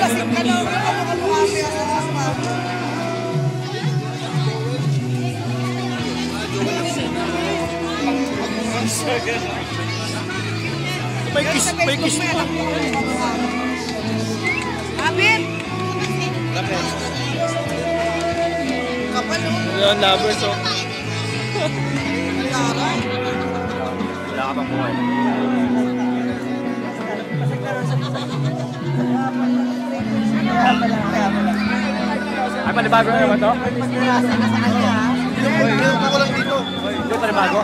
Kasing ka daw, mukha mo yung asasama. May kiss mo. Abit! Yan, lovers, oh. Wala ka pang buhay. Ay, panibago na naman to? Yung ako lang dito. Yung panibago?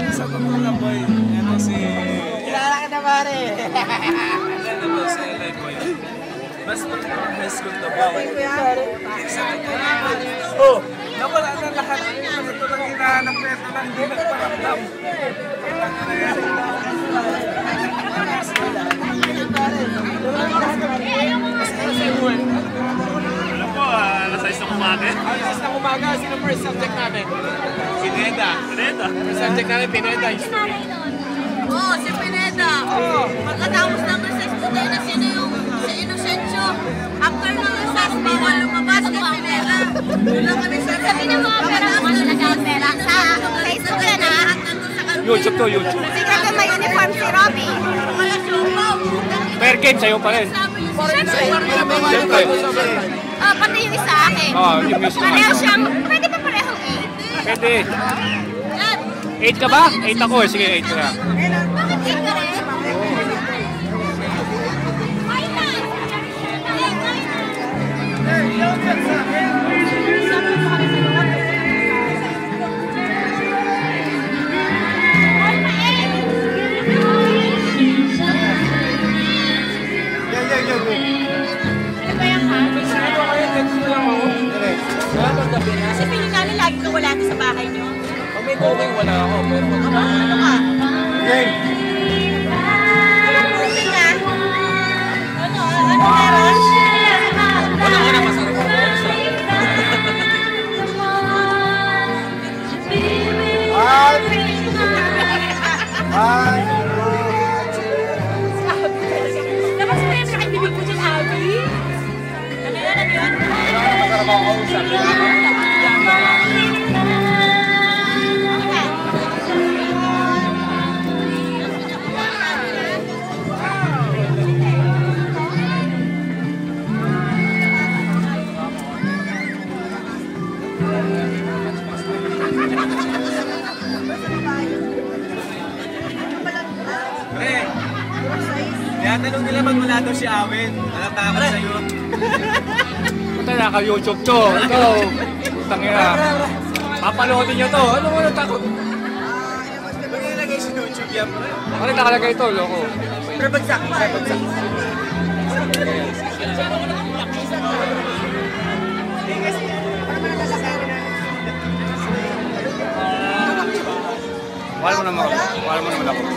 Isa ko lang, boy. Ito si... Kilala ka na, pare. Ano ba si Eli Boy? Basta high school na boy. Oh! Nawala na lahat. Ito lang hinahanap na ito lang. Hindi nagparamdam. Alam ko, alas 6 ng umaga. Alas 6 ng umaga, sino first subject namin? Pineda. Pineda. First subject namin, Pineda. Oo, si Pineda. Pagkatapos ng recess ko tayo na sino yung si Inocencio. After ng recess, bawal lumabas kay Pineda. Wala kami sa sabi ng mga pera. Ano nag-pera? Sa Facebook yan ha? YouTube to, YouTube. Sikat na may uniform si Robby. Wala siya po. Fair game sa'yo pa rin. Siyempre. Pati yung isa akin. Yung music. Pareho siyang, pwede ba parehong 8? Pwede. Yan. 8 ka ba? 8 ako eh. Sige, 8 ka na. Bakit 8 ka rin? Kasi feeling namin lagi ka wala sa bahay niyo. Pag may booking, wala ako. Pero pag Ano ka? game. Booking ka? Ano meron? Wala ko na masarap ako. Tapos pa yung kakibibig mo dyan, Abby? Ano yun? Ano yun? Masarap ako kausap. Kaya tanong nila ba't wala daw si Awen? Alam takot sa'yo. Punta na ka-YouTube to. Ito. Putang ina. Papanoodin nyo to. Ano mo natakot? Ba't nilagay si YouTube yan? Ano nakalagay ito, loko? Pero bagsak. Mahal mo naman ako.